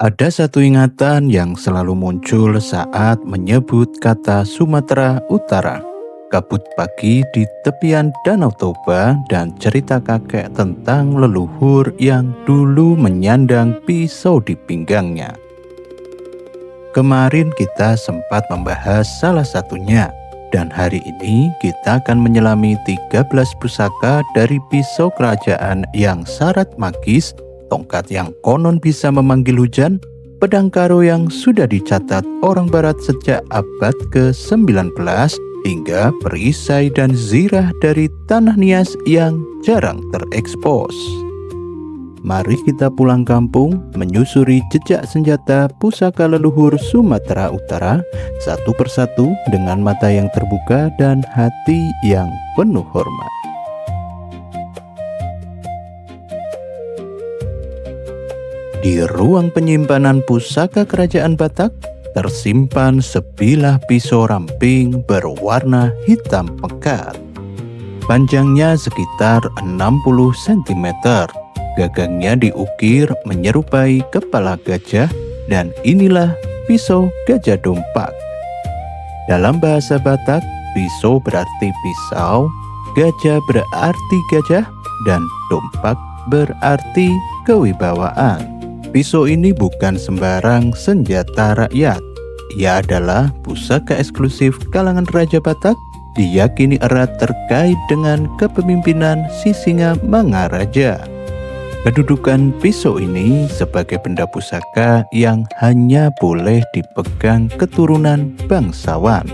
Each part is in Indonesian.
Ada satu ingatan yang selalu muncul saat menyebut kata Sumatera Utara. Kabut pagi di tepian Danau Toba dan cerita kakek tentang leluhur yang dulu menyandang pisau di pinggangnya. Kemarin kita sempat membahas salah satunya, dan hari ini kita akan menyelami 13 pusaka dari pisau kerajaan yang syarat magis, tongkat yang konon bisa memanggil hujan, pedang karo yang sudah dicatat orang barat sejak abad ke-19, hingga perisai dan zirah dari tanah Nias yang jarang terekspos. Mari kita pulang kampung menyusuri jejak senjata pusaka leluhur Sumatera Utara satu persatu dengan mata yang terbuka dan hati yang penuh hormat. Di ruang penyimpanan pusaka kerajaan Batak tersimpan sebilah pisau ramping berwarna hitam pekat. Panjangnya sekitar 60 cm. Gagangnya diukir menyerupai kepala gajah, dan inilah pisau gajah dompak. Dalam bahasa Batak, pisau berarti pisau, gajah berarti gajah, dan dompak berarti kewibawaan. Pisau ini bukan sembarang senjata rakyat. Ia adalah pusaka eksklusif kalangan Raja Batak, diyakini erat terkait dengan kepemimpinan Sisinga Mangaraja. Kedudukan pisau ini sebagai benda pusaka yang hanya boleh dipegang keturunan bangsawan.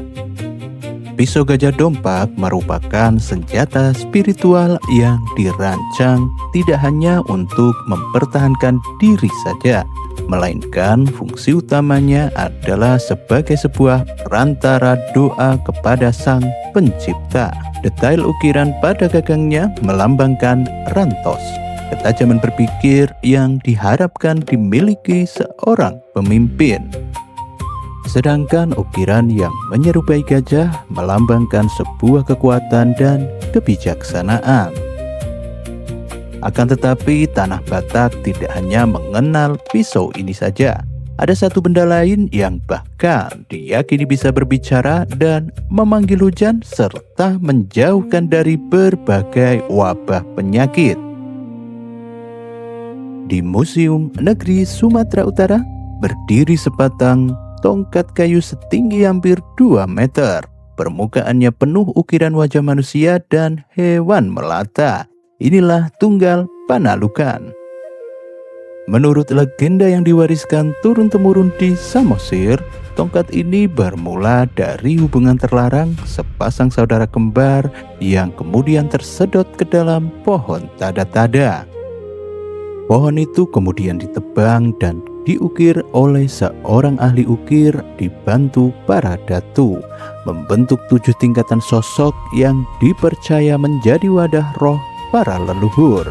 Pisau gajah dompak merupakan senjata spiritual yang dirancang tidak hanya untuk mempertahankan diri saja, melainkan fungsi utamanya adalah sebagai sebuah perantara doa kepada Sang Pencipta. Detail ukiran pada gagangnya melambangkan rantos, ketajaman berpikir yang diharapkan dimiliki seorang pemimpin. Sedangkan ukiran yang menyerupai gajah melambangkan sebuah kekuatan dan kebijaksanaan. Akan tetapi, tanah Batak tidak hanya mengenal pisau ini saja. Ada satu benda lain yang bahkan diyakini bisa berbicara dan memanggil hujan serta menjauhkan dari berbagai wabah penyakit. Di Museum Negeri Sumatera Utara berdiri sepasang tongkat kayu setinggi hampir 2 meter. Permukaannya penuh ukiran wajah manusia dan hewan melata. Inilah Tunggal Panalukan. Menurut legenda yang diwariskan turun-temurun di Samosir, tongkat ini bermula dari hubungan terlarang sepasang saudara kembar yang kemudian tersedot ke dalam pohon tada-tada. Pohon itu kemudian ditebang dan diukir oleh seorang ahli ukir dibantu para datu, membentuk 7 tingkatan sosok yang dipercaya menjadi wadah roh para leluhur.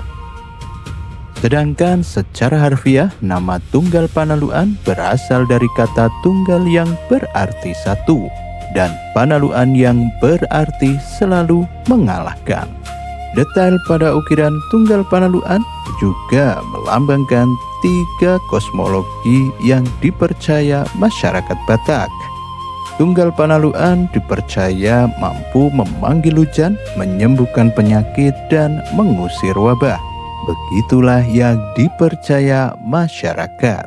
Sedangkan secara harfiah, nama Tunggal Panaluan berasal dari kata tunggal yang berarti satu, dan Panaluan yang berarti selalu mengalahkan. Detail pada ukiran Tunggal Panaluan juga melambangkan 3 kosmologi yang dipercaya masyarakat Batak. Tunggal Panaluan dipercaya mampu memanggil hujan, menyembuhkan penyakit, dan mengusir wabah. Begitulah yang dipercaya masyarakat.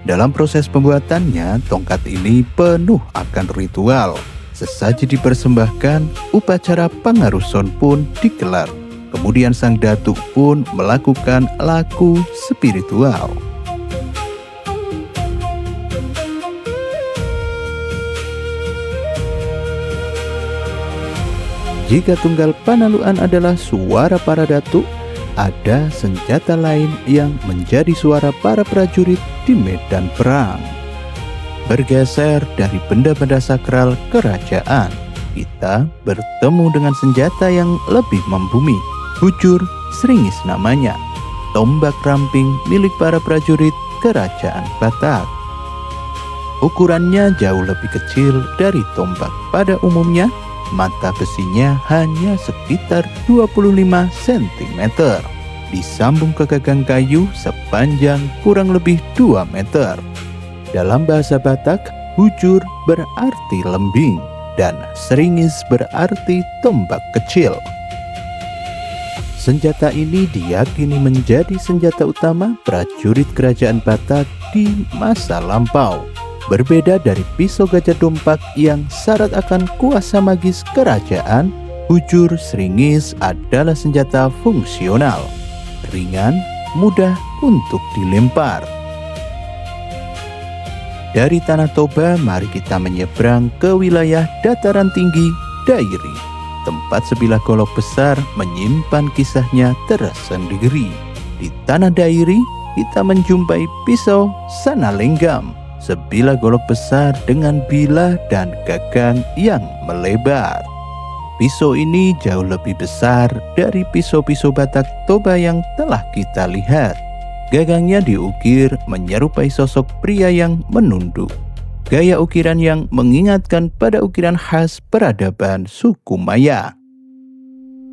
Dalam proses pembuatannya, tongkat ini penuh akan ritual. Sesaji dipersembahkan, upacara pangaruson pun digelar. Kemudian sang datuk pun melakukan laku spiritual. Jika Tunggal Panaluan adalah suara para datuk, ada senjata lain yang menjadi suara para prajurit di medan perang. Bergeser dari benda-benda sakral kerajaan, kita bertemu dengan senjata yang lebih membumi. Bujur Sringis namanya, tombak ramping milik para prajurit kerajaan Batak. Ukurannya jauh lebih kecil dari tombak pada umumnya, mata besinya hanya sekitar 25 cm. disambung ke gagang kayu sepanjang kurang lebih 2 meter. Dalam bahasa Batak, bujur berarti lembing dan seringis berarti tombak kecil. Senjata ini diyakini menjadi senjata utama prajurit kerajaan Batak di masa lampau. Berbeda dari pisau gajah dompak yang syarat akan kuasa magis kerajaan, bujur seringis adalah senjata fungsional, ringan, mudah untuk dilempar. Dari Tanah Toba, mari kita menyeberang ke wilayah dataran tinggi Dairi, tempat sebilah golok besar menyimpan kisahnya tersendiri. Di Tanah Dairi, kita menjumpai pisau Sanalenggam, sebilah golok besar dengan bilah dan gagang yang melebar. Pisau ini jauh lebih besar dari pisau-pisau Batak Toba yang telah kita lihat. Gagangnya diukir menyerupai sosok pria yang menunduk. Gaya ukiran yang mengingatkan pada ukiran khas peradaban suku Maya.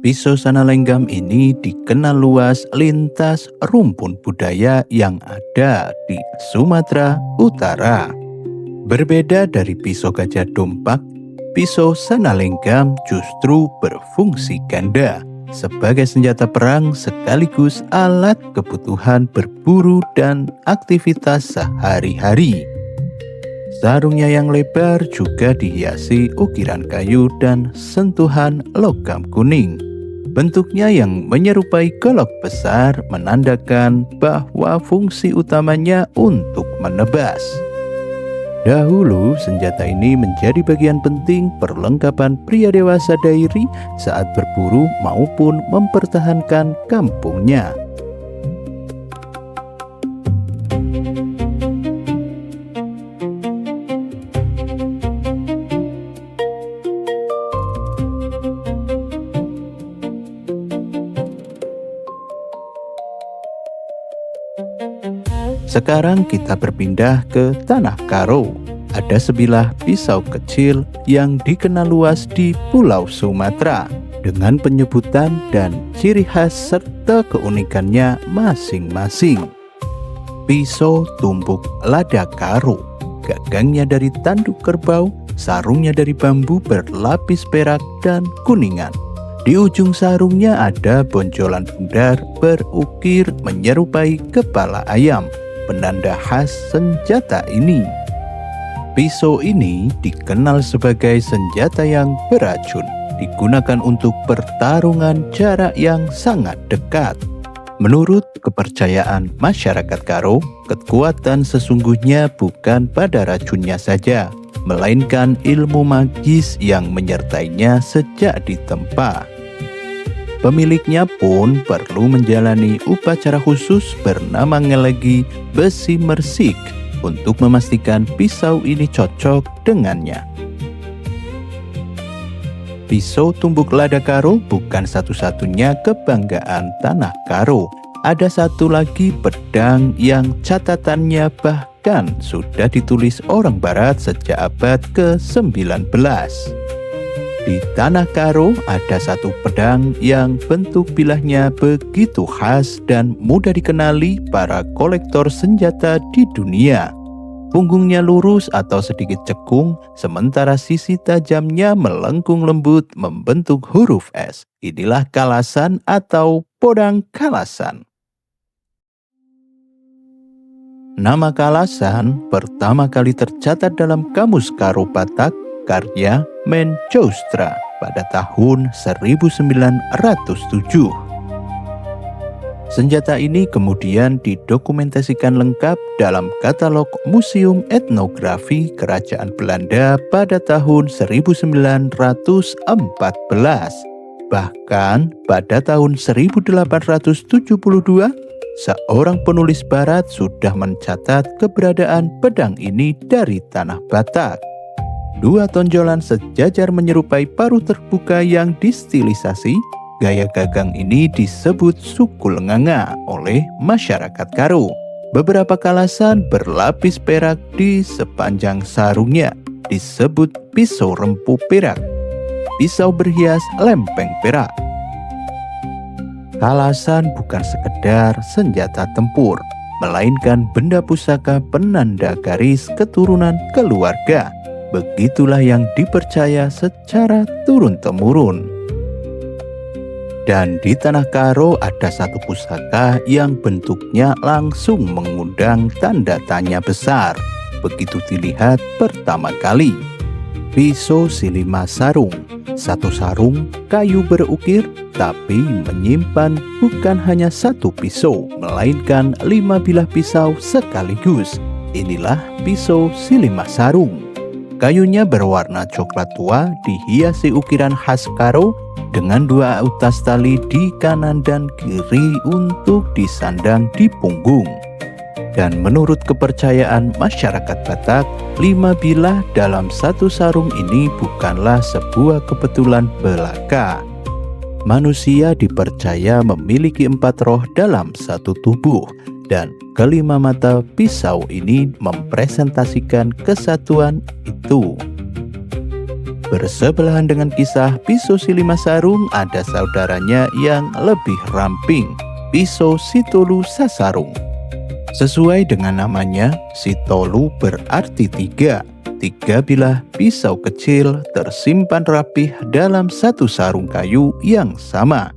Pisau Sanalenggam ini dikenal luas lintas rumpun budaya yang ada di Sumatera Utara. Berbeda dari pisau gajah dompak, pisau Sanalenggam justru berfungsi ganda sebagai senjata perang sekaligus alat kebutuhan berburu dan aktivitas sehari-hari. Sarungnya yang lebar juga dihiasi ukiran kayu dan sentuhan logam kuning. Bentuknya yang menyerupai golok besar menandakan bahwa fungsi utamanya untuk menebas. Dahulu, senjata ini menjadi bagian penting perlengkapan pria dewasa Dairi saat berburu maupun mempertahankan kampungnya. Sekarang kita berpindah ke Tanah Karo. Ada sebilah pisau kecil yang dikenal luas di Pulau Sumatera dengan penyebutan dan ciri khas serta keunikannya masing-masing. Pisau tumbuk lada karo, gagangnya dari tanduk kerbau, sarungnya dari bambu berlapis perak dan kuningan. Di ujung sarungnya ada bonjolan bundar berukir menyerupai kepala ayam, penanda khas senjata ini. Pisau ini dikenal sebagai senjata yang beracun, digunakan untuk pertarungan jarak yang sangat dekat. Menurut kepercayaan masyarakat Karo, kekuatan sesungguhnya bukan pada racunnya saja, melainkan ilmu magis yang menyertainya sejak ditempa. Pemiliknya pun perlu menjalani upacara khusus bernama ngelegi besi mersik untuk memastikan pisau ini cocok dengannya. Pisau tumbuk lada Karo bukan satu-satunya kebanggaan Tanah Karo. Ada satu lagi pedang yang catatannya bahkan sudah ditulis orang barat sejak abad ke-19. Di Tanah Karo ada satu pedang yang bentuk bilahnya begitu khas dan mudah dikenali para kolektor senjata di dunia. Punggungnya lurus atau sedikit cekung, sementara sisi tajamnya melengkung lembut membentuk huruf S. Inilah kalasan atau podang kalasan. Nama kalasan pertama kali tercatat dalam Kamus Karo Batak karya Menjoustra pada tahun 1907. Senjata ini kemudian didokumentasikan lengkap dalam katalog Museum Etnografi Kerajaan Belanda pada tahun 1914. Bahkan pada tahun 1872, seorang penulis barat sudah mencatat keberadaan pedang ini dari tanah Batak. Dua tonjolan sejajar menyerupai paruh terbuka yang distilisasi. Gaya gagang ini disebut suku lenganga oleh masyarakat Karo. Beberapa kalasan berlapis perak di sepanjang sarungnya, disebut pisau rempu perak. Pisau berhias lempeng perak. Halasan bukan sekedar senjata tempur, melainkan benda pusaka penanda garis keturunan keluarga. Begitulah yang dipercaya secara turun-temurun. Dan di Tanah Karo ada satu pusaka yang bentuknya langsung mengundang tanda tanya besar begitu dilihat pertama kali. Pisau Silima Sarung, satu sarung kayu berukir tapi menyimpan bukan hanya satu pisau, melainkan 5 bilah pisau sekaligus. Inilah pisau Silima Sarung. Kayunya berwarna coklat tua, dihiasi ukiran khas Karo dengan 2 utas tali di kanan dan kiri untuk disandang di punggung. Dan menurut kepercayaan masyarakat Batak, 5 bilah dalam satu sarung ini bukanlah sebuah kebetulan belaka. Manusia dipercaya memiliki 4 roh dalam satu tubuh, dan kelima mata pisau ini mempresentasikan kesatuan itu. Bersebelahan dengan kisah pisau Silima Sarung, ada saudaranya yang lebih ramping, pisau Sitolu Sasarung. Sesuai dengan namanya, Sitolu berarti 3. 3 bilah pisau kecil tersimpan rapih dalam satu sarung kayu yang sama.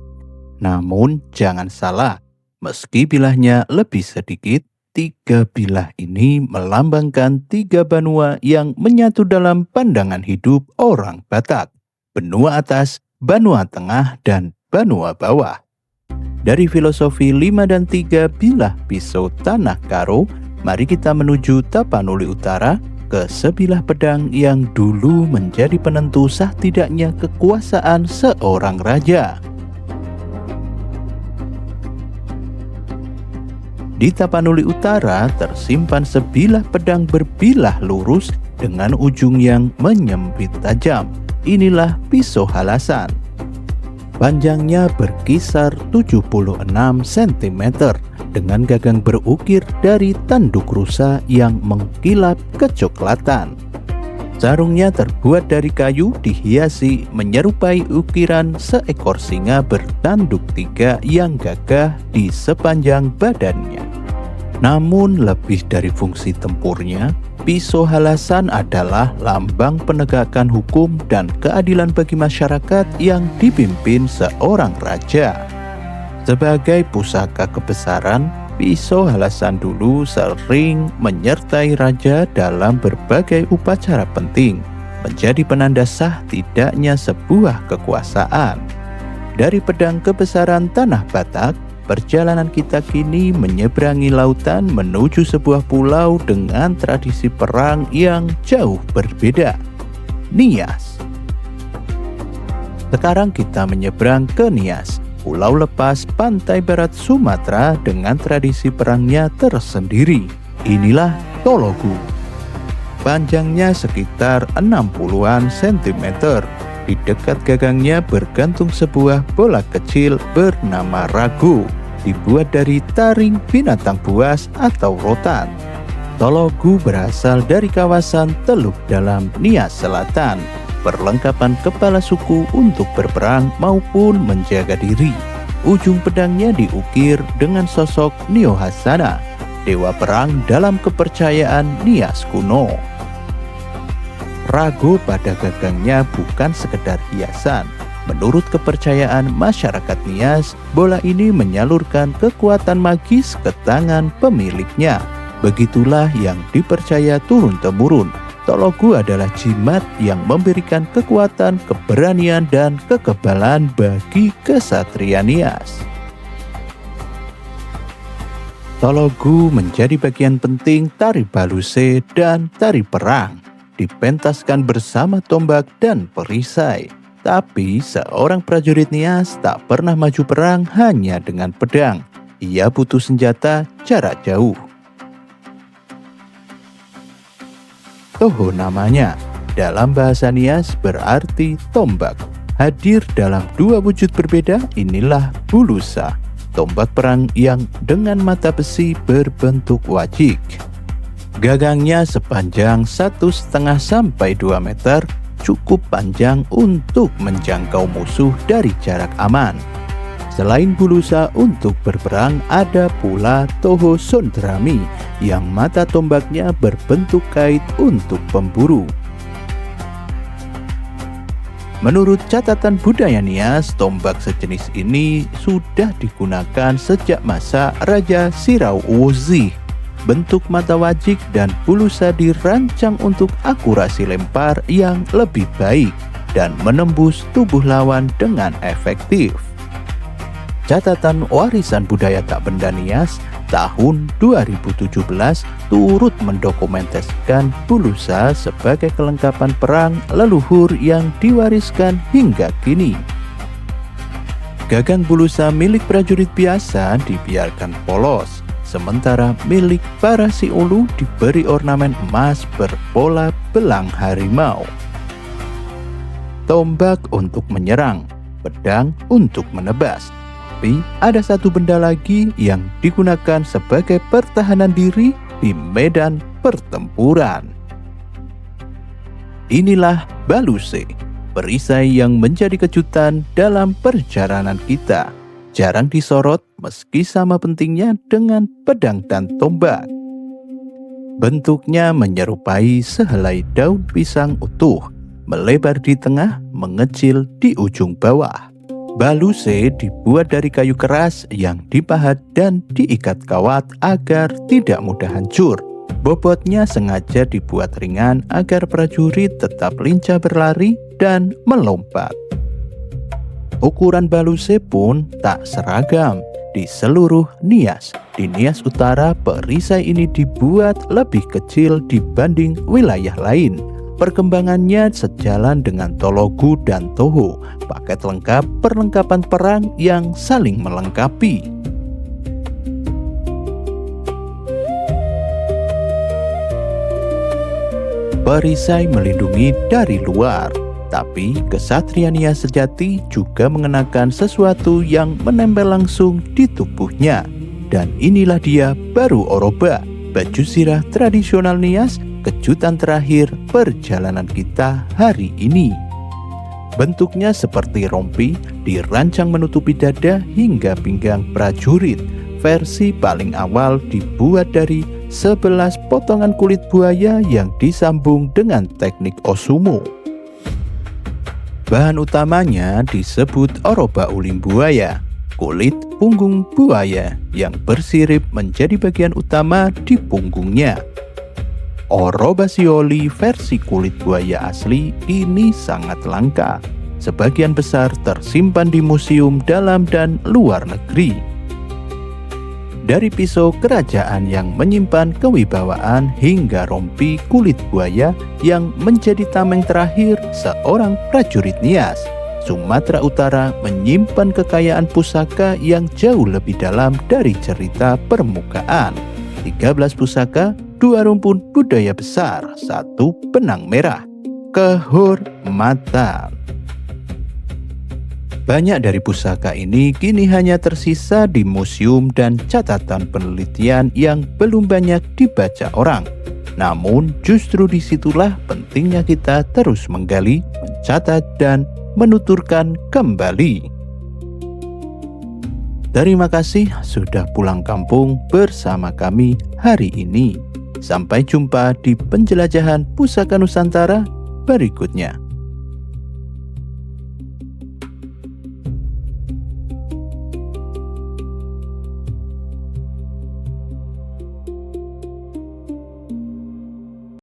Namun jangan salah, meski bilahnya lebih sedikit, 3 bilah ini melambangkan 3 benua yang menyatu dalam pandangan hidup orang Batak. Benua atas, benua tengah, dan benua bawah. Dari filosofi 5 dan 3 bilah pisau Tanah Karo, mari kita menuju Tapanuli Utara ke sebilah pedang yang dulu menjadi penentu sah tidaknya kekuasaan seorang raja. Di Tapanuli Utara tersimpan sebilah pedang berbilah lurus dengan ujung yang menyempit tajam. Inilah pisau halasan. Panjangnya berkisar 76 cm dengan gagang berukir dari tanduk rusa yang mengkilap kecoklatan. Sarungnya terbuat dari kayu dihiasi menyerupai ukiran seekor singa bertanduk 3 yang gagah di sepanjang badannya. Namun lebih dari fungsi tempurnya, pisau halasan adalah lambang penegakan hukum dan keadilan bagi masyarakat yang dipimpin seorang raja. Sebagai pusaka kebesaran, pisau halasan dulu sering menyertai raja dalam berbagai upacara penting, menjadi penanda sah tidaknya sebuah kekuasaan. Dari pedang kebesaran Tanah Batak, perjalanan kita kini menyeberangi lautan menuju sebuah pulau dengan tradisi perang yang jauh berbeda, Nias. Sekarang kita menyeberang ke Nias, pulau lepas pantai barat Sumatera dengan tradisi perangnya tersendiri. Inilah Tologu. Panjangnya sekitar 60-an cm. Di dekat gagangnya bergantung sebuah bola kecil bernama ragu, dibuat dari taring binatang buas atau rotan. Tologu berasal dari kawasan Teluk Dalam, Nias Selatan, perlengkapan kepala suku untuk berperang maupun menjaga diri. Ujung pedangnya diukir dengan sosok Niohasana, dewa perang dalam kepercayaan Nias kuno. Ragu pada gagangnya bukan sekedar hiasan. Menurut kepercayaan masyarakat Nias, bola ini menyalurkan kekuatan magis ke tangan pemiliknya. Begitulah yang dipercaya turun-temurun. Tologu adalah jimat yang memberikan kekuatan, keberanian, dan kekebalan bagi kesatria Nias. Tologu menjadi bagian penting tari baluse dan tari perang, dipentaskan bersama tombak dan perisai. Tapi seorang prajurit Nias tak pernah maju perang hanya dengan pedang. Ia butuh senjata jarak jauh. Toho namanya, dalam bahasa Nias berarti tombak. Hadir dalam 2 wujud berbeda, inilah bulusa, tombak perang yang dengan mata besi berbentuk wajik. Gagangnya sepanjang 1,5 sampai 2 meter, cukup panjang untuk menjangkau musuh dari jarak aman. Selain Bulusa untuk berperang, ada pula Toho Sondrami yang mata tombaknya berbentuk kait untuk pemburu. Menurut catatan budaya Nias, tombak sejenis ini sudah digunakan sejak masa Raja Sirauwozi. Bentuk mata wajik dan Bulusa dirancang untuk akurasi lempar yang lebih baik dan menembus tubuh lawan dengan efektif. Catatan Warisan Budaya Tak Benda Nias tahun 2017 turut mendokumentasikan Bulusa sebagai kelengkapan perang leluhur yang diwariskan hingga kini. Gagang Bulusa milik prajurit biasa dibiarkan polos, sementara milik para si ulu diberi ornamen emas berpola belang harimau. Tombak untuk menyerang, pedang untuk menebas. Tapi ada satu benda lagi yang digunakan sebagai pertahanan diri di medan pertempuran. Inilah baluse, perisai yang menjadi kejutan dalam perjalanan kita. Jarang disorot meski sama pentingnya dengan pedang dan tombak. Bentuknya menyerupai sehelai daun pisang utuh, melebar di tengah, mengecil di ujung bawah. Baluse dibuat dari kayu keras yang dipahat dan diikat kawat agar tidak mudah hancur. Bobotnya sengaja dibuat ringan agar prajurit tetap lincah berlari dan melompat. Ukuran baluse pun tak seragam di seluruh Nias. Di Nias Utara, perisai ini dibuat lebih kecil dibanding wilayah lain. Perkembangannya sejalan dengan Tologu dan Toho, paket lengkap perlengkapan perang yang saling melengkapi. Perisai melindungi dari luar, tapi kesatria Nias sejati juga mengenakan sesuatu yang menempel langsung di tubuhnya. Dan inilah dia baru Oroba, baju sirah tradisional Nias, kejutan terakhir perjalanan kita hari ini. Bentuknya seperti rompi, dirancang menutupi dada hingga pinggang prajurit. Versi paling awal dibuat dari 11 potongan kulit buaya yang disambung dengan teknik osumo. Bahan utamanya disebut oroba ulim buaya, kulit punggung buaya yang bersirip menjadi bagian utama di punggungnya. Oroba sioli versi kulit buaya asli ini sangat langka. Sebagian besar tersimpan di museum dalam dan luar negeri. Dari pisau kerajaan yang menyimpan kewibawaan hingga rompi kulit buaya yang menjadi tameng terakhir seorang prajurit Nias, Sumatera Utara menyimpan kekayaan pusaka yang jauh lebih dalam dari cerita permukaan. 13 pusaka, 2 rumpun budaya besar, 1 benang merah. Kehormatan. Banyak dari pusaka ini kini hanya tersisa di museum dan catatan penelitian yang belum banyak dibaca orang. Namun justru disitulah pentingnya kita terus menggali, mencatat, dan menuturkan kembali. Terima kasih sudah pulang kampung bersama kami hari ini. Sampai jumpa di penjelajahan pusaka Nusantara berikutnya.